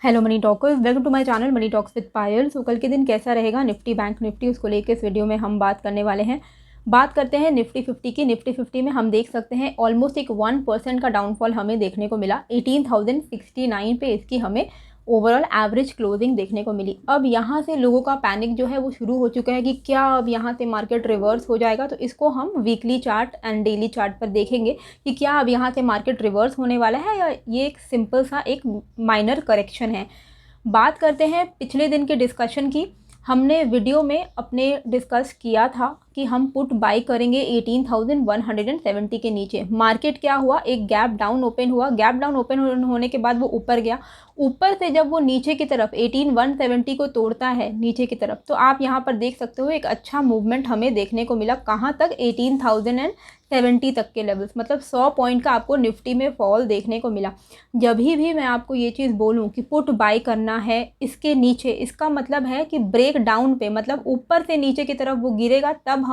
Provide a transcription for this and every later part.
Hello money talkers, welcome to my channel money talks with Payal. So कल के दिन कैसा रहेगा निफ्टी बैंक निफ्टी, उसको लेकर इस वीडियो में हम बात करने वाले हैं। बात करते हैं निफ्टी 50 की। निफ्टी 50 में हम देख सकते हैं ऑलमोस्ट एक 1% का डाउनफॉल हमें देखने को मिला। 18,069 पे इसकी हमें ओवरऑल एवरेज क्लोजिंग देखने को मिली। अब यहाँ से लोगों का पैनिक जो है वो शुरू हो चुका है कि क्या अब यहाँ से मार्केट रिवर्स हो जाएगा। तो इसको हम weekly chart and daily chart पर देखेंगे कि क्या अब यहाँ से मार्केट रिवर्स होने वाला है या ये एक सिंपल सा एक माइनर करेक्शन है। बात करते हैं पिछले दिन के डिस्कशन की। हमने वीडियो में अपने डिस्कस किया था कि हम पुट बाई करेंगे 18,170 के नीचे। मार्केट क्या हुआ, एक गैप डाउन ओपन हुआ। गैप डाउन ओपन होने के बाद वो ऊपर गया। ऊपर से जब वो नीचे की तरफ 18,170 को तोड़ता है नीचे की तरफ, तो आप यहाँ पर देख सकते हो एक अच्छा मूवमेंट हमें देखने को मिला। कहाँ तक? 18,070 तक के लेवल्स, मतलब 100 पॉइंट का आपको निफ्टी में फॉल देखने को मिला। जब भी मैं आपको ये चीज़ बोलूँ कि पुट बाई करना है इसके नीचे, इसका मतलब है कि ब्रेक डाउन पे, मतलब ऊपर से नीचे की तरफ वो गिरेगा, तब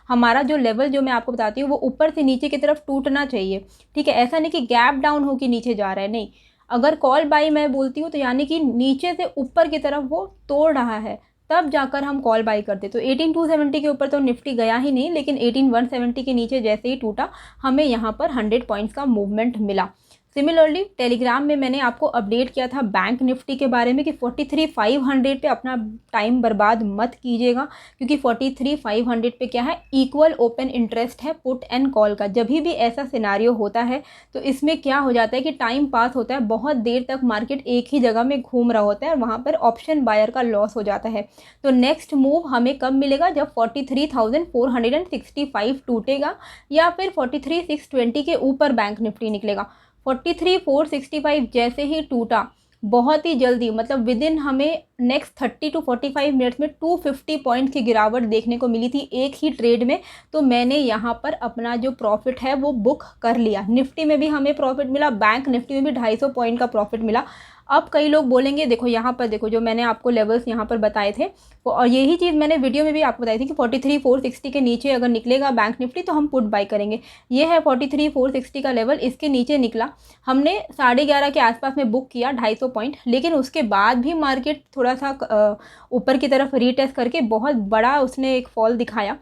हमारा जो लेवल जो मैं आपको बताती हूँ वो ऊपर से नीचे की तरफ टूटना चाहिए। ठीक है, ऐसा नहीं कि गैप डाउन हो कि नीचे जा रहा है, नहीं। अगर कॉल बाई मैं बोलती हूँ तो यानी कि नीचे से ऊपर की तरफ वो तोड़ रहा है, तब जाकर हम कॉल बाई करते। तो 18,270 के ऊपर तो निफ्टी गया ही नहीं, लेकिन 18,170 के नीचे जैसे ही टूटा, हमें यहाँ पर 100 पॉइंट्स का मूवमेंट मिला। सिमिलरली टेलीग्राम में मैंने आपको अपडेट किया था बैंक निफ्टी के बारे में कि 43,500 पे अपना टाइम बर्बाद मत कीजिएगा, क्योंकि 43,500 पे क्या है, इक्वल ओपन इंटरेस्ट है पुट एंड कॉल का। जब भी ऐसा सिनारियो होता है तो इसमें क्या हो जाता है कि टाइम पास होता है, बहुत देर तक मार्केट एक ही जगह में घूम रहा होता है और वहाँ पर ऑप्शन बायर का लॉस हो जाता है। तो नेक्स्ट मूव हमें कब मिलेगा? जब 43,465 टूटेगा या फिर 43,620 के ऊपर बैंक निफ्टी निकलेगा। 43,465 जैसे ही टूटा, बहुत ही जल्दी, मतलब विद इन हमें नेक्स्ट 30 to 45 मिनट्स में 250 पॉइंट की गिरावट देखने को मिली थी एक ही ट्रेड में। तो मैंने यहाँ पर अपना जो प्रॉफिट है वो बुक कर लिया। निफ्टी में भी हमें प्रॉफिट मिला, बैंक निफ्टी में भी 250 पॉइंट का प्रॉफिट मिला। अब कई लोग बोलेंगे, देखो यहाँ पर देखो, जो मैंने आपको लेवल्स यहाँ पर बताए थे और यही चीज़ मैंने वीडियो में भी आपको बताई थी कि 43,460 के नीचे अगर निकलेगा बैंक निफ्टी तो हम पुट बाई करेंगे। ये है 43,460 का लेवल, इसके नीचे निकला, हमने 11:30 के आसपास में बुक किया 250 पॉइंट। लेकिन उसके बाद भी मार्केट थोड़ा सा ऊपर की तरफ रीटेस्ट करके बहुत बड़ा उसने एक फॉल दिखाया,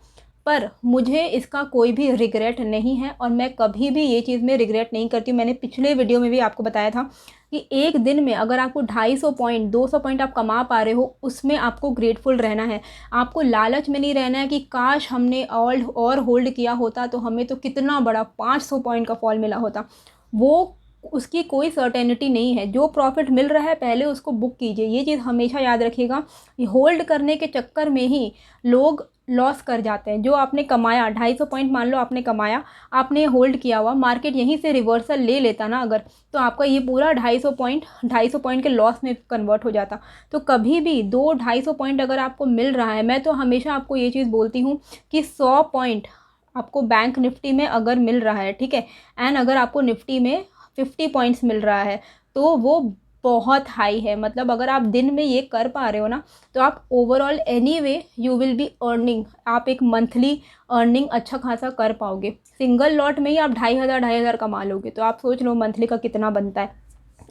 पर मुझे इसका कोई भी रिग्रेट नहीं है और मैं कभी भी ये चीज़ में रिग्रेट नहीं करती। मैंने पिछले वीडियो में भी आपको बताया था कि एक दिन में अगर आपको 250 पॉइंट 200 पॉइंट आप कमा पा रहे हो, उसमें आपको ग्रेटफुल रहना है। आपको लालच में नहीं रहना है कि काश हमने और होल्ड किया होता तो हमें तो कितना बड़ा 500 पॉइंट का फॉल मिला होता। वो उसकी कोई सर्टेनिटी नहीं है। जो प्रॉफिट मिल रहा है पहले उसको बुक कीजिए, ये चीज़ हमेशा याद रखिएगा। होल्ड करने के चक्कर में ही लोग लॉस कर जाते हैं। जो आपने कमाया 250 पॉइंट, मान लो आपने कमाया, आपने होल्ड किया हुआ, मार्केट यहीं से रिवर्सल ले लेता ना अगर, तो आपका ये पूरा 250 पॉइंट के लॉस में कन्वर्ट हो जाता। तो कभी भी 200-250 पॉइंट अगर आपको मिल रहा है, मैं तो हमेशा आपको ये चीज़ बोलती हूँ कि 100 पॉइंट आपको बैंक निफ्टी में अगर मिल रहा है, ठीक है, एंड अगर आपको निफ्टी में 50 पॉइंट्स मिल रहा है, तो वो बहुत हाई है। मतलब अगर आप दिन में ये कर पा रहे हो ना, तो आप overall anyway you will be earning, आप एक मंथली अर्निंग अच्छा खासा कर पाओगे। सिंगल लॉट में ही आप 2,500 कमा लोगे, तो आप सोच लो मंथली का कितना बनता है।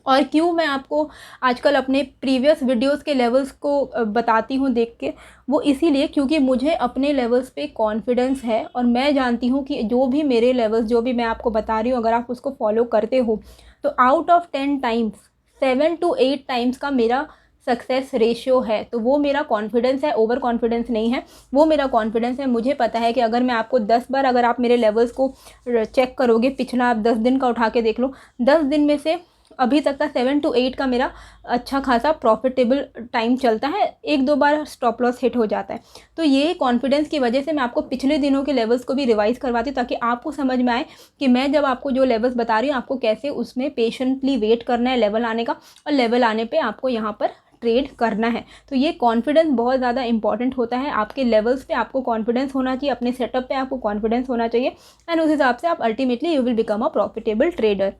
और क्यों मैं आपको आजकल अपने प्रीवियस वीडियोस के लेवल्स को बताती हूँ देख के, वो इसीलिए क्योंकि मुझे अपने लेवल्स पे कॉन्फिडेंस है और मैं जानती हूँ कि जो भी मेरे लेवल्स, जो भी मैं आपको बता रही हूँ, अगर आप उसको फॉलो करते हो तो out of 10 times 7 to 8 times का मेरा सक्सेस रेशियो है। तो वो मेरा कॉन्फिडेंस है, ओवर कॉन्फिडेंस नहीं है, वो मेरा कॉन्फिडेंस है। मुझे पता है कि अगर मैं आपको 10 बार अगर आप मेरे लेवल्स को चेक करोगे, पिछला आप 10 दिन का उठा के देख लो, 10 दिन में से अभी तक का 7 to 8 का मेरा अच्छा खासा प्रॉफिटेबल टाइम चलता है। 1-2 बार स्टॉप लॉस हिट हो जाता है। तो ये कॉन्फिडेंस की वजह से मैं आपको पिछले दिनों के लेवल्स को भी रिवाइज करवाती हूँ, ताकि आपको समझ में आए कि मैं जब आपको जो लेवल्स बता रही हूँ आपको कैसे उसमें पेशेंटली वेट करना है लेवल आने का, और लेवल आने पर आपको यहाँ पर ट्रेड करना है। तो ये कॉन्फिडेंस बहुत ज़्यादा इंपॉर्टेंट होता है। आपके लेवल्स पे आपको कॉन्फिडेंस होना चाहिए, अपने सेटअप पे आपको कॉन्फिडेंस होना चाहिए, एंड उस हिसाब से आप ultimately you will become a profitable trader.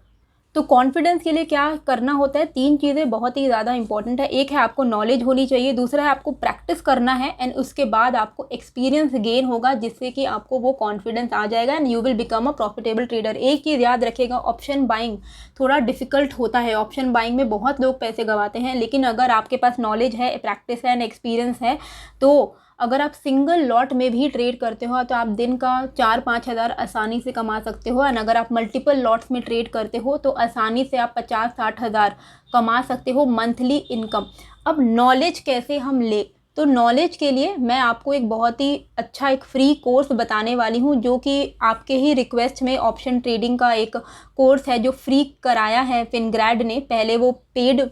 तो कॉन्फिडेंस के लिए क्या करना होता है, 3 चीज़ें बहुत ही ज़्यादा इंपॉर्टेंट है। एक है आपको नॉलेज होनी चाहिए, दूसरा है आपको प्रैक्टिस करना है, एंड उसके बाद आपको एक्सपीरियंस गेन होगा जिससे कि आपको वो कॉन्फिडेंस आ जाएगा and you will become a profitable trader. एक चीज़ याद रखिएगा, ऑप्शन बाइंग थोड़ा डिफिकल्ट होता है। ऑप्शन बाइंग में बहुत लोग पैसे गंवाते हैं, लेकिन अगर आपके पास नॉलेज है, प्रैक्टिस है एंड एक्सपीरियंस है, तो अगर आप सिंगल लॉट में भी ट्रेड करते हो तो आप दिन का 4-5 हज़ार आसानी से कमा सकते हो। एंड अगर आप मल्टीपल लॉट्स में ट्रेड करते हो तो आसानी से आप 50-60 हज़ार कमा सकते हो मंथली इनकम। अब नॉलेज कैसे हम ले, तो नॉलेज के लिए मैं आपको एक बहुत ही अच्छा एक फ्री कोर्स बताने वाली हूँ, जो कि आपके ही रिक्वेस्ट में ऑप्शन ट्रेडिंग का एक कोर्स है जो फ्री कराया है फिनग्रैड ने। पहले वो पेड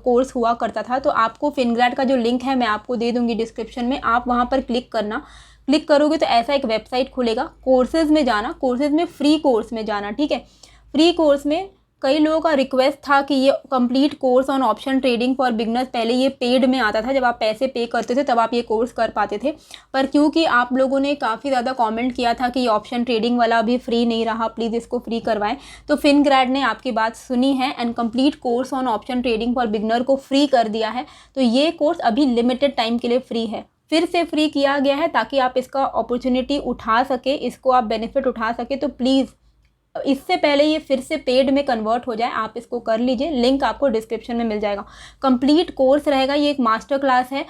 कोर्स हुआ करता था, तो आपको फिनग्रैड का जो लिंक है मैं आपको दे दूंगी डिस्क्रिप्शन में, आप वहाँ पर क्लिक करना। क्लिक करोगे तो ऐसा एक वेबसाइट खुलेगा, कोर्सेज़ में जाना, कोर्सेज़ में फ्री कोर्स में जाना, ठीक है। फ्री कोर्स में कई लोगों का रिक्वेस्ट था कि ये complete course on option trading for beginners, पहले ये पेड में आता था, जब आप पैसे पे करते थे तब आप ये कोर्स कर पाते थे। पर क्योंकि आप लोगों ने काफ़ी ज़्यादा कमेंट किया था कि ये ऑप्शन ट्रेडिंग वाला अभी फ्री नहीं रहा, प्लीज़ इसको फ्री करवाएं, तो फिनग्रैड ने आपकी बात सुनी है and complete course on option trading for beginner को फ्री कर दिया है। तो ये कोर्स अभी लिमिटेड टाइम के लिए फ्री है, फिर से फ्री किया गया है ताकि आप इसका अपॉर्चुनिटी उठा सके, इसको आप बेनिफिट उठा सके। तो प्लीज़ इससे पहले ये फिर से पेड में कन्वर्ट हो जाए आप इसको कर लीजिए, लिंक आपको डिस्क्रिप्शन में मिल जाएगा। कंप्लीट कोर्स रहेगा, ये एक मास्टर क्लास है,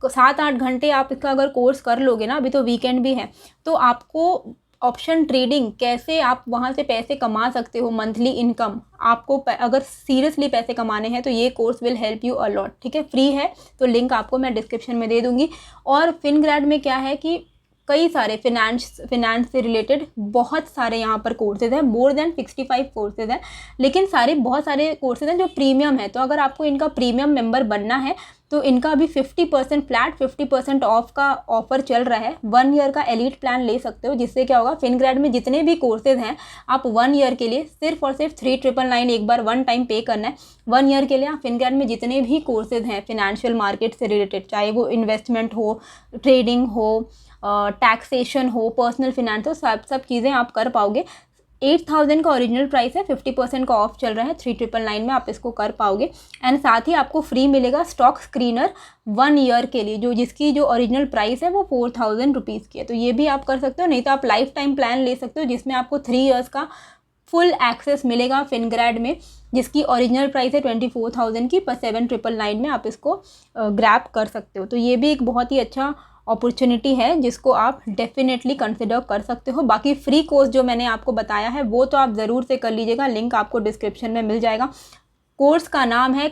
7-8 घंटे आप इसका अगर कोर्स कर लोगे ना, अभी तो वीकेंड भी है, तो आपको ऑप्शन ट्रेडिंग कैसे आप वहाँ से पैसे कमा सकते हो, मंथली इनकम, आपको अगर सीरियसली पैसे कमाने हैं तो ये course will help you a lot, ठीक है। फ्री है, तो लिंक आपको मैं डिस्क्रिप्शन में दे दूँगी। और फिनग्रैड में क्या है कि कई सारे फिनेंस से रिलेटेड बहुत सारे यहाँ पर कोर्सेज़ हैं, मोर देन 65 कोर्सेज़ हैं, लेकिन बहुत सारे कोर्सेज़ हैं जो प्रीमियम है। तो अगर आपको इनका प्रीमियम मेंबर बनना है तो इनका अभी 50% फ्लैट 50% ऑफ का ऑफर चल रहा है। 1 ईयर का एलीट प्लान ले सकते हो, जिससे क्या होगा, फिनग्रैड में जितने भी कोर्सेज़ हैं आप 1 ईयर के लिए सिर्फ और सिर्फ 3999 एक बार 1 टाइम पे करना है। 1 ईयर के लिए आप फिनग्रैड में जितने भी कोर्सेज़ हैं फिनेंशियल मार्केट से रिलेटेड, चाहे वो इन्वेस्टमेंट हो, ट्रेडिंग हो, टैक्सेशन हो, पर्सनल फिनेंस हो, सब चीज़ें आप कर पाओगे। 8000 का ओरिजिनल प्राइस है, 50% का ऑफ चल रहा है, 3999 में आप इसको कर पाओगे। एंड साथ ही आपको फ्री मिलेगा स्टॉक स्क्रीनर 1 ईयर के लिए, जिसकी जो ओरिजिनल प्राइस है वो 4000 रुपीज़ की है। तो ये भी आप कर सकते हो, नहीं तो आप लाइफ टाइम प्लान ले सकते हो जिसमें आपको 3 ईयर्स का फुल एक्सेस मिलेगा फिनग्रैड में, जिसकी ओरिजिनल प्राइस है 24,000 की, पर 7999 में आप इसको ग्रैब कर सकते हो। तो ये भी एक बहुत ही अच्छा अपॉर्चुनिटी है जिसको आप डेफिनेटली कंसिडर कर सकते हो। बाकी फ्री कोर्स जो मैंने आपको बताया है वो तो आप ज़रूर से कर लीजिएगा, लिंक आपको डिस्क्रिप्शन में मिल जाएगा। कोर्स का नाम है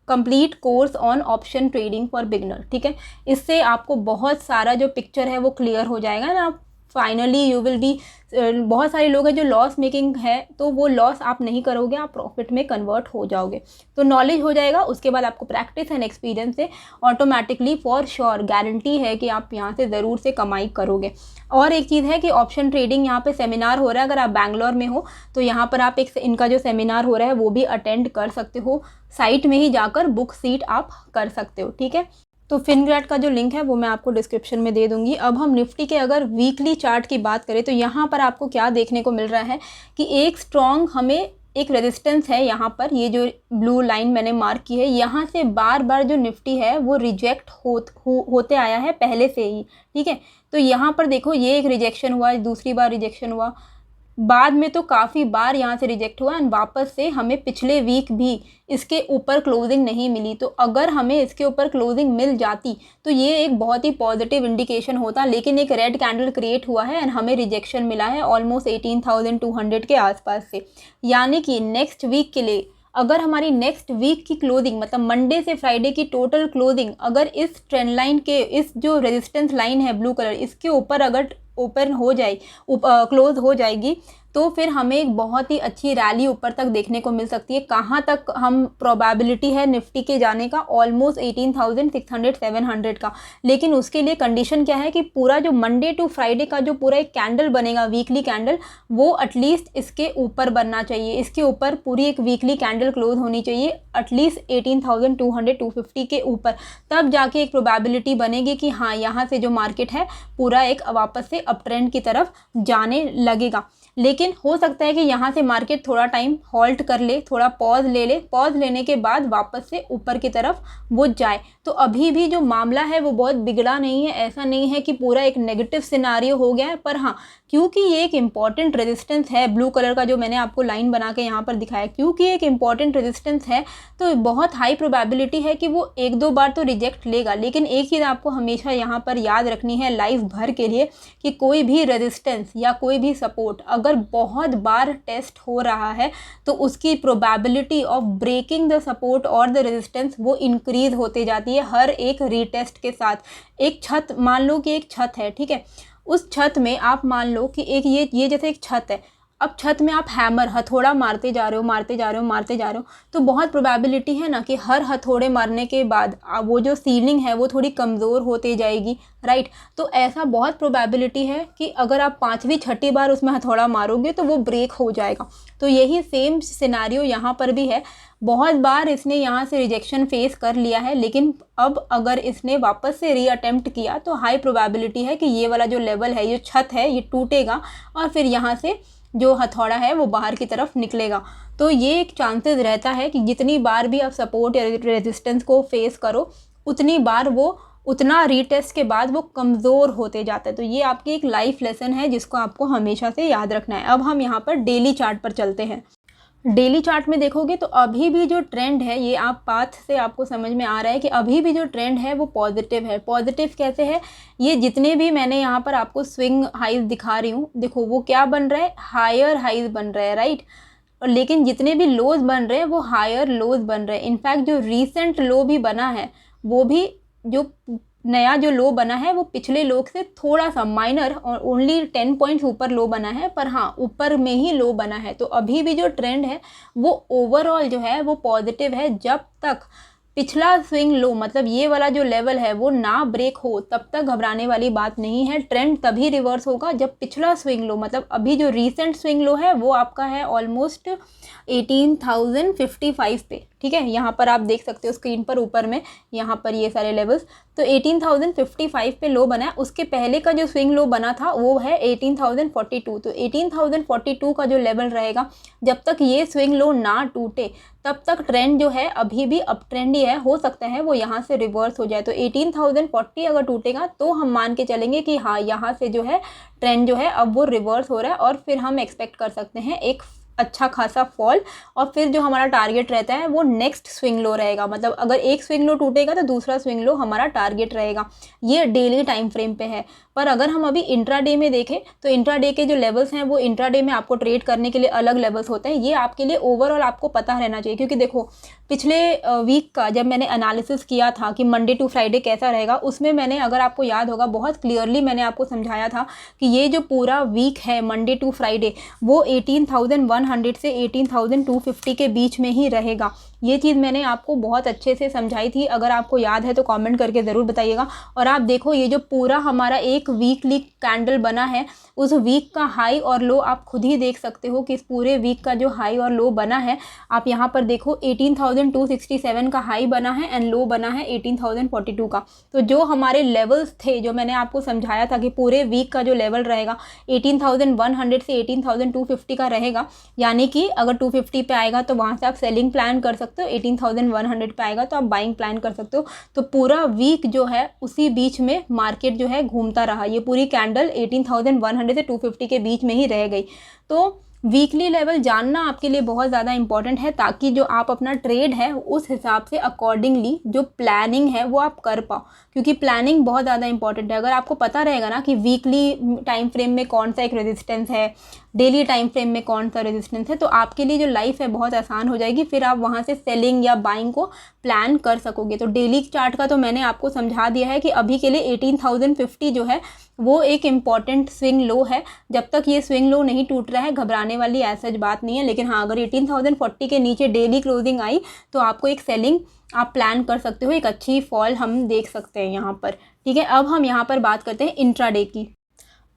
complete course on option trading for beginner, ठीक है। इससे आपको बहुत सारा जो पिक्चर है वो क्लियर हो जाएगा ना, आप फाइनली यू विल बी, बहुत सारे लोग हैं जो लॉस मेकिंग है, तो वो लॉस आप नहीं करोगे, आप प्रॉफिट में कन्वर्ट हो जाओगे। तो नॉलेज हो जाएगा, उसके बाद आपको प्रैक्टिस एंड एक्सपीरियंस से ऑटोमेटिकली फॉर श्योर गारंटी है कि आप यहाँ से ज़रूर से कमाई करोगे। और एक चीज़ है कि ऑप्शन ट्रेडिंग यहाँ पे सेमिनार हो रहा है, अगर आप बैंगलोर में हो तो यहाँ पर आप इनका जो सेमिनार हो रहा है वो भी अटेंड कर सकते हो, साइट में ही जाकर बुक सीट आप कर सकते हो, ठीक है। तो फिनग्रैड का जो लिंक है वो मैं आपको डिस्क्रिप्शन में दे दूंगी। अब हम निफ्टी के अगर वीकली चार्ट की बात करें तो यहाँ पर आपको क्या देखने को मिल रहा है कि एक स्ट्रॉन्ग हमें एक रेजिस्टेंस है यहाँ पर, ये जो ब्लू लाइन मैंने मार्क की है, यहाँ से बार बार जो निफ्टी है वो रिजेक्ट होते आया है पहले से ही, ठीक है। तो यहाँ पर देखो, ये एक रिजेक्शन हुआ, दूसरी बार रिजेक्शन हुआ, बाद में तो काफ़ी बार यहाँ से रिजेक्ट हुआ एंड वापस से हमें पिछले वीक भी इसके ऊपर क्लोजिंग नहीं मिली। तो अगर हमें इसके ऊपर क्लोजिंग मिल जाती तो ये एक बहुत ही पॉजिटिव इंडिकेशन होता, लेकिन एक रेड कैंडल क्रिएट हुआ है एंड हमें रिजेक्शन मिला है ऑलमोस्ट 18,200 के आसपास से। यानी कि नेक्स्ट वीक के लिए अगर हमारी नेक्स्ट वीक की क्लोजिंग, मतलब मंडे से फ्राइडे की टोटल क्लोजिंग अगर इस ट्रेंड लाइन के, इस जो रेजिस्टेंस लाइन है ब्लू कलर, इसके ऊपर अगर ओपन हो जाए, क्लोज हो जाएगी, तो फिर हमें एक बहुत ही अच्छी रैली ऊपर तक देखने को मिल सकती है। कहाँ तक हम प्रोबेबिलिटी है निफ्टी के जाने का, ऑलमोस्ट 18,600-700 का। लेकिन उसके लिए कंडीशन क्या है कि पूरा जो मंडे टू फ्राइडे का जो पूरा एक कैंडल बनेगा, वीकली कैंडल, वो एटलीस्ट इसके ऊपर बनना चाहिए, इसके ऊपर पूरी एक वीकली कैंडल क्लोज होनी चाहिए एटलीस्ट 18,200-250 के ऊपर, तब जाके एक प्रोबेबिलिटी बनेगी कि हाँ, यहाँ से जो मार्केट है पूरा एक वापस से अप ट्रेंड की तरफ जाने लगेगा। लेकिन हो सकता है कि यहाँ से मार्केट थोड़ा टाइम हॉल्ट कर ले, थोड़ा पॉज ले ले, पॉज लेने के बाद वापस से ऊपर की तरफ वो जाए। तो अभी भी जो मामला है वो बहुत बिगड़ा नहीं है, ऐसा नहीं है कि पूरा एक नेगेटिव सिनारियो हो गया है। पर हाँ, क्योंकि ये एक इम्पॉर्टेंट रेजिस्टेंस है, ब्लू कलर का जो मैंने आपको लाइन बना के यहाँ पर दिखाया, क्योंकि एक इम्पॉर्टेंट रेजिस्टेंस है तो बहुत हाई प्रोबेबिलिटी है कि वो एक दो बार तो रिजेक्ट लेगा। लेकिन एक चीज़ आपको हमेशा यहाँ पर याद रखनी है लाइफ भर के लिए कि कोई भी रेजिस्टेंस या कोई भी सपोर्ट अगर बहुत बार टेस्ट हो रहा है तो उसकी probability of breaking the support और द रेजिस्टेंस वो इंक्रीज होते जाती है हर एक रीटेस्ट के साथ। एक छत, मान लो कि एक छत है, ठीक है, उस छत में आप मान लो कि एक ये जैसे एक छत है, अब छत में आप हैमर, हथौड़ा मारते जा रहे हो, मारते जा रहे हो, मारते जा रहे हो, तो बहुत प्रोबेबिलिटी है ना कि हर हथौड़े मारने के बाद वो जो सीलिंग है वो थोड़ी कमज़ोर होती जाएगी, राइट। तो ऐसा बहुत प्रोबेबिलिटी है कि अगर आप पांचवी छठी बार उसमें हथौड़ा मारोगे तो वो ब्रेक हो जाएगा। तो यही सेम सिनेरियो यहाँ पर भी है। बहुत बार इसने यहाँ से रिजेक्शन फेस कर लिया है, लेकिन अब अगर इसने वापस से रीअटेम्प्ट किया तो हाई प्रोबेबिलिटी है कि ये वाला जो लेवल है, ये छत है, ये टूटेगा और फिर यहाँ से जो हथौड़ा है वो बाहर की तरफ निकलेगा। तो ये एक चांसेस रहता है कि जितनी बार भी आप सपोर्ट या रेजिस्टेंस को फेस करो उतनी बार वो उतना रीटेस्ट के बाद वो कमज़ोर होते जाता है। तो ये आपकी एक लाइफ लेसन है जिसको आपको हमेशा से याद रखना है। अब हम यहाँ पर डेली चार्ट पर चलते हैं। डेली चार्ट में देखोगे तो अभी भी जो ट्रेंड है, ये आप पाथ से आपको समझ में आ रहा है कि अभी भी जो ट्रेंड है वो पॉजिटिव है। पॉजिटिव कैसे है, ये जितने भी मैंने यहाँ पर आपको स्विंग हाइज दिखा रही हूँ, देखो वो क्या बन रहा है, हायर हाइज बन रहा है, राइट। और लेकिन जितने भी लोज बन रहे हैं वो हायर लोज बन रहे हैं। इनफैक्ट जो रीसेंट लो भी बना है वो भी, जो नया जो लो बना है वो पिछले लो से थोड़ा सा माइनर और ओनली 10 पॉइंट्स ऊपर लो बना है, पर हाँ ऊपर में ही लो बना है। तो अभी भी जो ट्रेंड है वो ओवरऑल जो है वो पॉजिटिव है। जब तक पिछला स्विंग लो, मतलब ये वाला जो लेवल है वो ना ब्रेक हो, तब तक घबराने वाली बात नहीं है। ट्रेंड तभी रिवर्स होगा जब पिछला स्विंग लो, मतलब अभी जो रीसेंट स्विंग लो है वो आपका है ऑलमोस्ट 18,055 पे, ठीक है। यहाँ पर आप देख सकते हो स्क्रीन पर ऊपर में, यहाँ पर ये सारे लेवल्स। तो 18,055 पे लो बना है। उसके पहले का जो स्विंग लो बना था वो है 18,042। तो 18,042 का जो लेवल रहेगा, जब तक ये स्विंग लो ना टूटे तब तक ट्रेंड जो है अभी भी अप ट्रेंड ही है। हो सकता है वो यहाँ से रिवर्स हो जाए। तो 18,040 अगर टूटेगा तो हम मान के चलेंगे कि हाँ यहाँ से जो है ट्रेंड जो है अब वो रिवर्स हो रहा है, और फिर हम एक्सपेक्ट कर सकते हैं एक अच्छा खासा फॉल। और फिर जो हमारा टारगेट रहता है वो नेक्स्ट स्विंग लो रहेगा। मतलब अगर एक स्विंग लो टूटेगा तो दूसरा स्विंग लो हमारा टारगेट रहेगा। ये डेली टाइम फ्रेम पे है। पर अगर हम अभी इंट्राडे में देखें तो इंट्राडे के जो लेवल्स हैं वो इंट्राडे में आपको ट्रेड करने के लिए अलग लेवल्स होते हैं। ये आपके लिए ओवरऑल आपको पता रहना चाहिए, क्योंकि देखो पिछले वीक का जब मैंने एनालिसिस किया था कि मंडे टू फ्राइडे कैसा रहेगा, उसमें मैंने, अगर आपको याद होगा, बहुत क्लियरली मैंने आपको समझाया था कि ये जो पूरा वीक है मंडे टू फ्राइडे वो 18,100 से 18,250 के बीच में ही रहेगा। ये चीज़ मैंने आपको बहुत अच्छे से समझाई थी। अगर आपको याद है तो कमेंट करके ज़रूर बताइएगा। और आप देखो ये जो पूरा हमारा एक वीकली कैंडल बना है, उस वीक का हाई और लो आप खुद ही देख सकते हो कि इस पूरे वीक का जो हाई और लो बना है, आप यहाँ पर देखो 18,267 का हाई बना है एंड लो बना है 18,042 का। तो जो हमारे लेवल्स थे, जो मैंने आपको समझाया था कि पूरे वीक का जो लेवल रहेगा 18,100 से 18,250 का रहेगा, यानी कि अगर 250 पे आएगा तो वहाँ से आप सेलिंग प्लान कर सकते हो, 18,100 पे आएगा तो आप बाइंग प्लान कर सकते हो। तो पूरा वीक जो है उसी बीच में मार्केट जो है घूमता रहा। ये पूरी कैंडल 18,100 से 250 के बीच में ही रह गई। तो वीकली लेवल जानना आपके लिए बहुत ज़्यादा इंपॉर्टेंट है, ताकि जो आप अपना ट्रेड है उस हिसाब से अकॉर्डिंगली जो प्लानिंग है वो आप कर पाओ, क्योंकि प्लानिंग बहुत ज़्यादा इंपॉर्टेंट है। अगर आपको पता रहेगा ना कि वीकली टाइम फ्रेम में कौन सा एक रेजिस्टेंस है, डेली टाइम फ्रेम में कौन सा रेजिस्टेंस है, तो आपके लिए जो लाइफ है बहुत आसान हो जाएगी। फिर आप वहाँ से सेलिंग या बाइंग को प्लान कर सकोगे। तो डेली चार्ट का तो मैंने आपको समझा दिया है कि अभी के लिए 18,050 जो है वो एक इम्पॉर्टेंट स्विंग लो है। जब तक ये स्विंग लो नहीं टूट रहा है घबराने वाली ऐसा बात नहीं है। लेकिन हाँ, अगर 18,040 के नीचे डेली क्लोजिंग आई तो आपको एक सेलिंग आप प्लान कर सकते हो, एक अच्छी फॉल हम देख सकते हैं यहाँ पर, ठीक है। अब हम यहाँ पर बात करते हैं इंट्राडे की।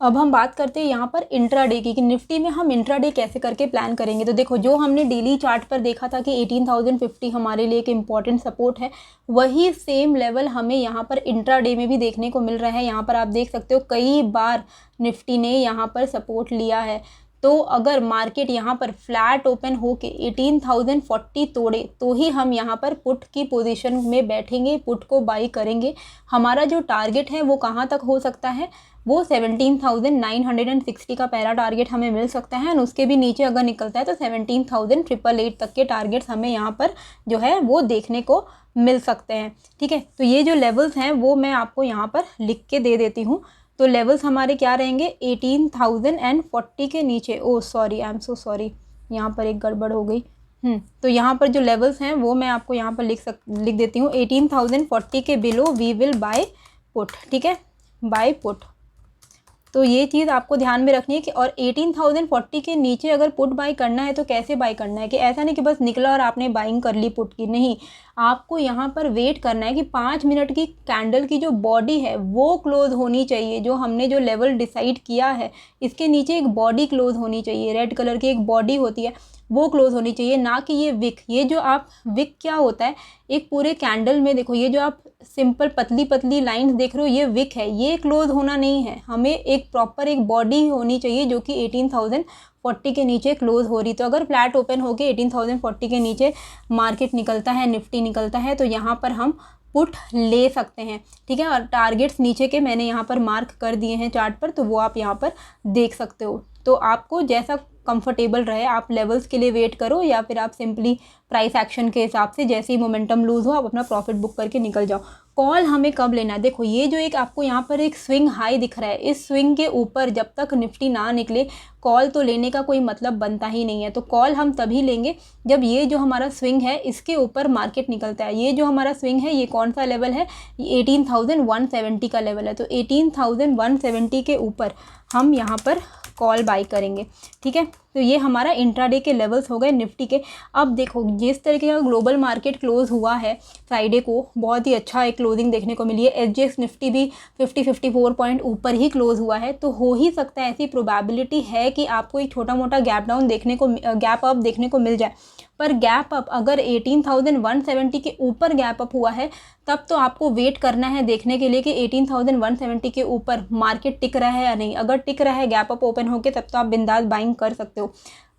अब हम बात करते हैं यहाँ पर इंट्राडे की कि निफ्टी में हम इंट्राडे कैसे करके प्लान करेंगे। तो देखो, जो हमने डेली चार्ट पर देखा था कि 18,050 हमारे लिए एक इम्पॉर्टेंट सपोर्ट है, वही सेम लेवल हमें यहाँ पर इंट्राडे में भी देखने को मिल रहा है। यहाँ पर आप देख सकते हो कई बार निफ्टी ने यहाँ पर सपोर्ट लिया है। तो अगर मार्केट यहाँ पर फ्लैट ओपन होके 18,040 तोड़े तो ही हम यहाँ पर पुट की पोजीशन में बैठेंगे, पुट को बाई करेंगे। हमारा जो टारगेट है वो कहाँ तक हो सकता है, वो 17,960 का पहला टारगेट हमें मिल सकता है, और उसके भी नीचे अगर निकलता है तो 17,888 तक के टारगेट्स हमें यहाँ पर जो है वो देखने को मिल सकते हैं। ठीक है, तो ये जो लेवल्स हैं वो मैं आपको यहाँ पर लिख के दे देती हूँ। तो लेवल्स हमारे क्या रहेंगे, 18,040 के नीचे, oh sorry, I am so sorry, यहाँ पर एक गड़बड़ हो गई। तो यहाँ पर जो लेवल्स हैं वो मैं आपको यहाँ पर लिख देती हूँ। 18,040 के below we will buy put. ठीक है, बाय पुट। तो ये चीज़ आपको ध्यान में रखनी है कि और 18,040 के नीचे अगर पुट बाई करना है तो कैसे बाई करना है, कि ऐसा नहीं कि बस निकला और आपने बाइंग कर ली पुट की, नहीं, आपको यहाँ पर वेट करना है कि 5 मिनट की कैंडल की जो बॉडी है वो क्लोज होनी चाहिए। जो हमने जो लेवल डिसाइड किया है इसके नीचे एक बॉडी क्लोज होनी चाहिए, रेड कलर की एक बॉडी होती है वो क्लोज होनी चाहिए, ना कि ये विक। ये जो आप विक क्या होता है, एक पूरे कैंडल में देखो ये जो आप सिंपल पतली पतली लाइंस देख रहे हो ये विक है, ये क्लोज होना नहीं है। हमें एक प्रॉपर एक बॉडी होनी चाहिए जो कि 18,040 के नीचे क्लोज हो रही। तो अगर फ्लैट ओपन होके 18,040 के नीचे मार्केट निकलता है, निफ्टी निकलता है, तो यहाँ पर हम पुट ले सकते हैं। ठीक है, और टारगेट्स नीचे के मैंने यहाँ पर मार्क कर दिए हैं चार्ट पर, तो वो आप यहाँ पर देख सकते हो। तो आपको जैसा कंफर्टेबल रहे, आप लेवल्स के लिए वेट करो या फिर आप सिंपली प्राइस एक्शन के हिसाब से जैसे ही मोमेंटम लूज हो आप अपना प्रॉफिट बुक करके निकल जाओ। कॉल हमें कब लेना है, देखो ये जो एक आपको यहाँ पर एक स्विंग हाई दिख रहा है, इस स्विंग के ऊपर जब तक निफ्टी ना निकले कॉल तो लेने का कोई मतलब बनता ही नहीं है। तो कॉल हम तभी लेंगे जब ये जो हमारा स्विंग है इसके ऊपर मार्केट निकलता है। ये जो हमारा स्विंग है ये कौन सा लेवल है, ये 18,170 का लेवल है। तो 18,170 के ऊपर हम यहाँ पर कॉल बाई करेंगे। ठीक है, तो ये हमारा इंट्राडे के लेवल्स हो गए निफ्टी के। अब देखो जिस तरीके का ग्लोबल मार्केट क्लोज हुआ है फ्राइडे को, बहुत ही अच्छा एक क्लोजिंग देखने को मिली है। एसजीएक्स निफ्टी भी 50-54 पॉइंट ऊपर ही क्लोज हुआ है। तो हो ही सकता है, ऐसी प्रोबेबिलिटी है कि आपको एक छोटा मोटा गैप डाउन देखने को, गैप अप देखने को मिल जाए। पर गैप अप अगर 18,170 के ऊपर गैप अप हुआ है तब तो आपको वेट करना है देखने के लिए कि 18,170 के ऊपर मार्केट टिक रहा है या नहीं। अगर टिक रहा है गैप अप ओपन होके तब तो आप बिंदास बाइंग कर सकते हो।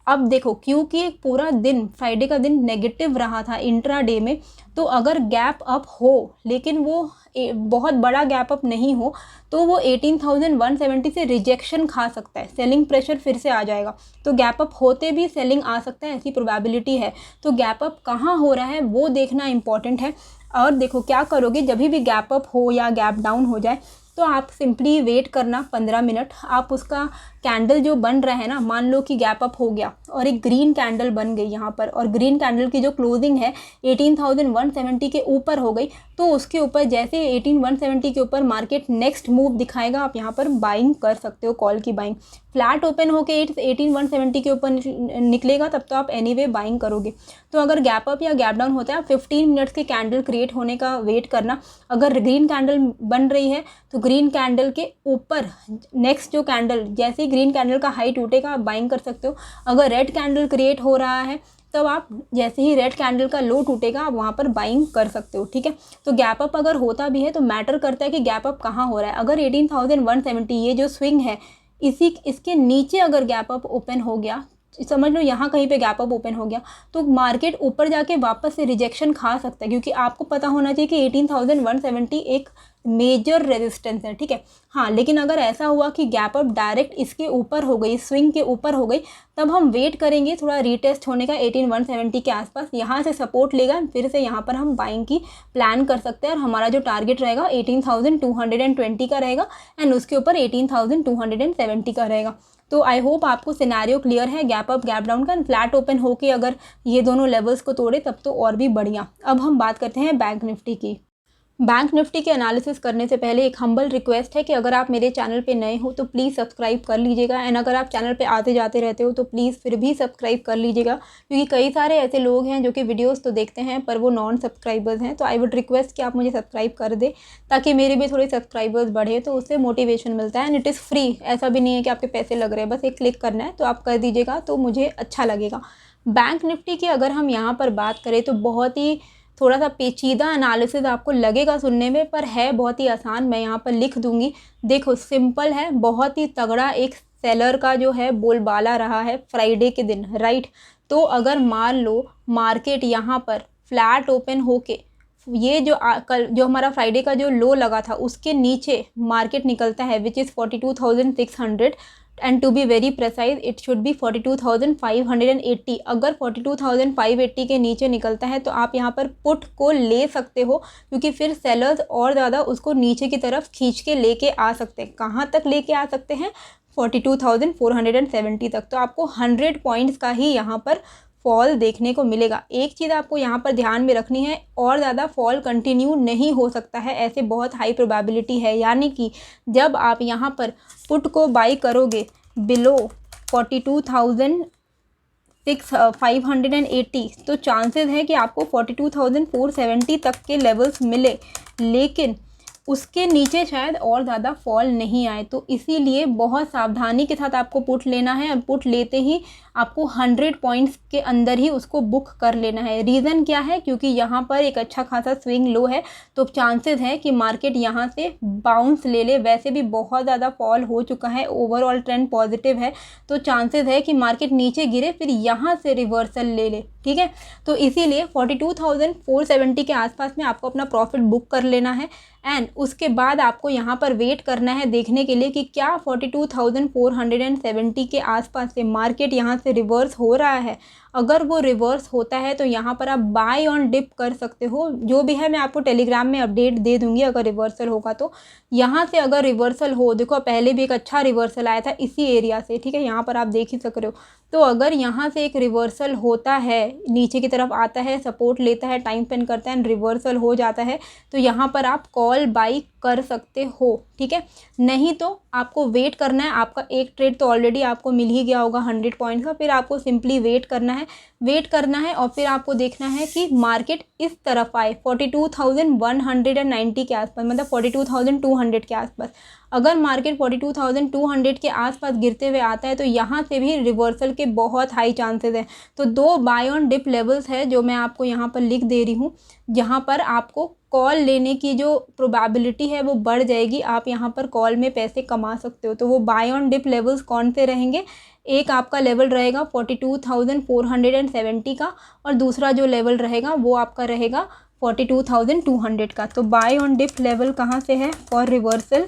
अब देखो क्योंकि एक पूरा दिन फ्राइडे का दिन नेगेटिव रहा था इंट्राडे में, तो अगर गैप अप हो लेकिन वो बहुत बड़ा गैप अप नहीं हो तो वो 18,170 से रिजेक्शन खा सकता है, सेलिंग प्रेशर फिर से आ जाएगा। तो गैप अप होते भी सेलिंग आ सकता है, ऐसी प्रोबेबिलिटी है। तो गैप अप कहाँ हो रहा है वो देखना इंपॉर्टेंट है। और देखो क्या करोगे, जब भी गैप अप हो या गैप डाउन हो जाए तो आप सिंपली वेट करना 15 मिनट। आप उसका कैंडल जो बन रहा है ना, मान लो कि गैप अप हो गया और एक ग्रीन कैंडल बन गई यहाँ पर, और ग्रीन कैंडल की जो क्लोजिंग है 18,170 के ऊपर हो गई, तो उसके ऊपर जैसे 18,170 के ऊपर मार्केट नेक्स्ट मूव दिखाएगा आप यहाँ पर बाइंग कर सकते हो, कॉल की बाइंग। फ्लैट ओपन होके 18,170 के ऊपर निकलेगा तब तो आप एनीवे बाइंग करोगे। तो अगर गैप अप या गैप डाउन होता है, आप 15 मिनट्स के कैंडल क्रिएट होने का वेट करना। अगर ग्रीन कैंडल बन रही है तो ग्रीन कैंडल के ऊपर नेक्स्ट जो कैंडल, जैसे ही ग्रीन कैंडल का हाई टूटेगा आप बाइंग कर सकते हो। अगर रेड कैंडल क्रिएट हो रहा है तब आप जैसे ही रेड कैंडल का लो टूटेगा आप वहाँ पर बाइंग कर सकते हो। ठीक है, तो गैप अप अगर होता भी है तो मैटर करता है कि गैप अप कहाँ हो रहा है। अगर 18,170 ये जो स्विंग है इसके नीचे अगर गैप अप ओपन हो गया, समझ लो यहाँ कहीं पे गैप अप ओपन हो गया, तो मार्केट ऊपर जाके वापस से रिजेक्शन खा सकता है, क्योंकि आपको पता होना चाहिए कि 18,170 एक मेजर रेजिस्टेंस है। ठीक है, हाँ, लेकिन अगर ऐसा हुआ कि गैप अप डायरेक्ट इसके ऊपर हो गई, स्विंग के ऊपर हो गई, तब हम वेट करेंगे थोड़ा रीटेस्ट होने का 18,170 के आसपास, यहाँ से सपोर्ट लेगा, फिर से यहाँ पर हम बाइंग की प्लान कर सकते हैं। और हमारा जो टारगेट रहेगा 18,220 का रहेगा एंड उसके ऊपर 18,270 का रहेगा। तो आई होप आपको सिनेरियो क्लियर है गैप अप गैप डाउन का। फ्लैट ओपन होके अगर ये दोनों लेवल्स को तोड़े तब तो और भी बढ़िया। अब हम बात करते हैं बैंक निफ्टी की। बैंक निफ्टी के एनालिसिस करने से पहले एक हम्बल रिक्वेस्ट है कि अगर आप मेरे चैनल पे नए हो तो प्लीज़ सब्सक्राइब कर लीजिएगा, एंड अगर आप चैनल पे आते जाते रहते हो तो प्लीज़ फिर भी सब्सक्राइब कर लीजिएगा, क्योंकि कई सारे ऐसे लोग हैं जो कि वीडियोस तो देखते हैं पर वो नॉन सब्सक्राइबर्स हैं। तो आई वुड रिक्वेस्ट कि आप मुझे सब्सक्राइब कर दें ताकि मेरे भी थोड़े सब्सक्राइबर्स बढ़े, तो उससे मोटिवेशन मिलता है। एंड इट इज़ फ्री, ऐसा भी नहीं है कि आपके पैसे लग रहे हैं, बस एक क्लिक करना है, तो आप कर दीजिएगा तो मुझे अच्छा लगेगा। बैंक निफ्टी की अगर हम यहाँ पर बात करें तो बहुत ही थोड़ा सा पेचीदा एनालिसिस आपको लगेगा सुनने में, पर है बहुत ही आसान। मैं यहाँ पर लिख दूंगी, देखो सिंपल है, बहुत ही तगड़ा एक सेलर का जो है बोलबाला रहा है फ्राइडे के दिन, राइट। तो अगर मान लो मार्केट यहाँ पर फ्लैट ओपन होके ये जो कल जो हमारा फ्राइडे का जो लो लगा था उसके नीचे मार्केट निकलता है which is 42,600 and to be very precise it should be 42,580। अगर 42,580 के नीचे निकलता है तो आप यहाँ पर पुट को ले सकते हो, क्योंकि फिर सेलर्स और ज़्यादा उसको नीचे की तरफ खींच के लेके आ सकते हैं। कहाँ तक लेके आ सकते हैं? 42,470 तक। तो आपको 100 पॉइंट्स का ही यहाँ पर फॉल देखने को मिलेगा। एक चीज़ आपको यहाँ पर ध्यान में रखनी है, और ज़्यादा फॉल कंटिन्यू नहीं हो सकता है, ऐसे बहुत हाई प्रोबेबिलिटी है। यानी कि जब आप यहाँ पर पुट को बाई करोगे बिलो 42,580 तो चांसेस है कि आपको 42,470 तक के लेवल्स मिले, लेकिन उसके नीचे शायद और ज़्यादा फॉल नहीं आए। तो इसीलिए बहुत सावधानी के साथ आपको पुट लेना है, और पुट लेते ही आपको 100 पॉइंट्स के अंदर ही उसको बुक कर लेना है। रीज़न क्या है? क्योंकि यहाँ पर एक अच्छा खासा स्विंग लो है, तो चांसेस है कि मार्केट यहाँ से बाउंस ले ले। वैसे भी बहुत ज़्यादा फॉल हो चुका है, ओवरऑल ट्रेंड पॉजिटिव है, तो चांसेस है कि मार्केट नीचे गिरे फिर यहाँ से रिवर्सल ले ले, ठीक है। तो इसीलिए 42,470 के आसपास में आपको अपना प्रॉफिट बुक कर लेना है, एंड उसके बाद आपको यहाँ पर वेट करना है देखने के लिए कि क्या 42,470 के आसपास से मार्केट यहाँ से रिवर्स हो रहा है। अगर वो रिवर्स होता है तो यहाँ पर आप बाय ऑन डिप कर सकते हो। जो भी है मैं आपको टेलीग्राम में अपडेट दे दूँगी अगर रिवर्सल होगा तो। यहाँ से अगर रिवर्सल हो, देखो पहले भी एक अच्छा रिवर्सल आया था इसी एरिया से, ठीक है, यहाँ पर आप देख ही सक रहे हो। तो अगर यहाँ से एक रिवर्सल होता है, नीचे की तरफ आता है, सपोर्ट लेता है, टाइम स्पेंड करता है एंड रिवर्सल हो जाता है, तो यहाँ पर आप कॉल बाई कर सकते हो, ठीक है। नहीं तो आपको वेट करना है। आपका एक ट्रेड तो ऑलरेडी आपको मिल ही गया होगा 100 पॉइंट्स का, फिर आपको सिंपली वेट करना है और फिर आपको देखना है कि मार्केट इस तरफ आए 42,190 के आसपास, मतलब 42,200 के आसपास। अगर मार्केट 42,200 के आसपास गिरते हुए आता है तो यहाँ से भी रिवर्सल के बहुत हाई चांसेस हैं। तो 2 बाय ऑन डिप लेवल्स है जो मैं आपको यहाँ पर लिख दे रही हूँ, जहाँ पर आपको कॉल लेने की जो प्रोबेबिलिटी है वो बढ़ जाएगी। आप यहाँ पर कॉल में पैसे कमा सकते हो। तो वो बाय ऑन डिप लेवल्स कौन से रहेंगे? एक आपका लेवल रहेगा 42,470 का, और दूसरा जो लेवल रहेगा वो आपका रहेगा 42,200 का। तो बाय ऑन डिप लेवल कहाँ से है फॉर रिवर्सल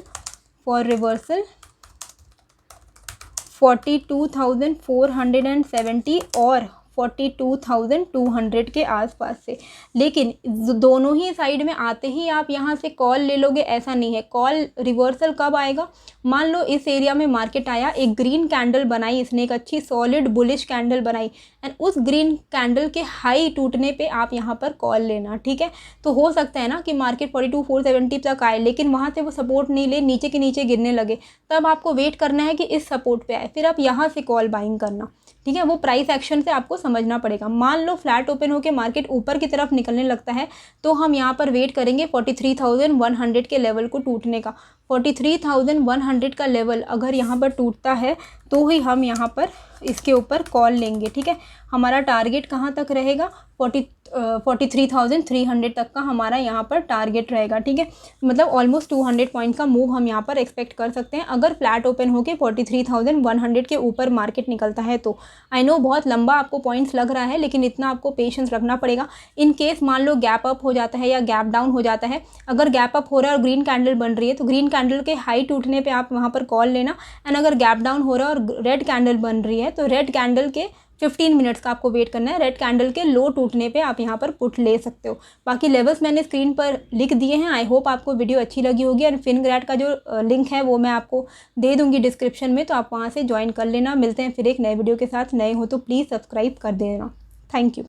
42,470 और 42,200 के आसपास से। लेकिन दोनों ही साइड में आते ही आप यहाँ से कॉल ले लोगे ऐसा नहीं है। कॉल रिवर्सल कब आएगा? मान लो इस एरिया में मार्केट आया, एक ग्रीन कैंडल बनाई, इसने एक अच्छी सॉलिड बुलिश कैंडल बनाई, एंड उस ग्रीन कैंडल के हाई टूटने पे आप यहाँ पर कॉल लेना, ठीक है। तो हो सकता है ना कि मार्केट 42,470 तक आए, लेकिन वहाँ से वो सपोर्ट नहीं ले, नीचे के नीचे गिरने लगे, तब आपको वेट करना है कि इस सपोर्ट पे आए, फिर आप यहाँ से कॉल बाइंग करना, ठीक है। वो प्राइस एक्शन से आपको समझना पड़ेगा। मान लो फ्लैट ओपन होकर मार्केट ऊपर की तरफ निकलने लगता है तो हम यहाँ पर वेट करेंगे 43,100 के लेवल को टूटने का। 43,100 का लेवल अगर यहाँ पर टूटता है तो ही हम यहाँ पर इसके ऊपर कॉल लेंगे, ठीक है। हमारा टारगेट कहाँ तक रहेगा? 43,300 तक का हमारा यहाँ पर टारगेट रहेगा, ठीक है। मतलब ऑलमोस्ट 200 पॉइंट का मूव हम यहाँ पर एक्सपेक्ट कर सकते हैं अगर फ्लैट ओपन होके 43,100 के ऊपर मार्केट निकलता है तो। आई नो बहुत लंबा आपको पॉइंट्स लग रहा है, लेकिन इतना आपको पेशेंस रखना पड़ेगा। इन केस मान लो गैप अप हो जाता है या गैप डाउन हो जाता है, अगर गैप अप हो रहा है और ग्रीन कैंडल बन रही है तो ग्रीन कैंडल के हाई टूटने पर आप वहाँ पर कॉल लेना, एंड अगर गैप डाउन हो रहा है और रेड कैंडल बन रही है तो रेड कैंडल के 15 मिनट्स का आपको वेट करना है। रेड कैंडल के लो टूटने पे आप यहाँ पर पुट ले सकते हो। बाकी लेवल्स मैंने स्क्रीन पर लिख दिए हैं। आई होप आपको वीडियो अच्छी लगी होगी, और फिनग्रैड का जो लिंक है वो मैं आपको दे दूँगी डिस्क्रिप्शन में, तो आप वहाँ से ज्वाइन कर लेना। मिलते हैं फिर एक नए वीडियो के साथ। नए हो तो प्लीज़ सब्सक्राइब कर देना। Thank you.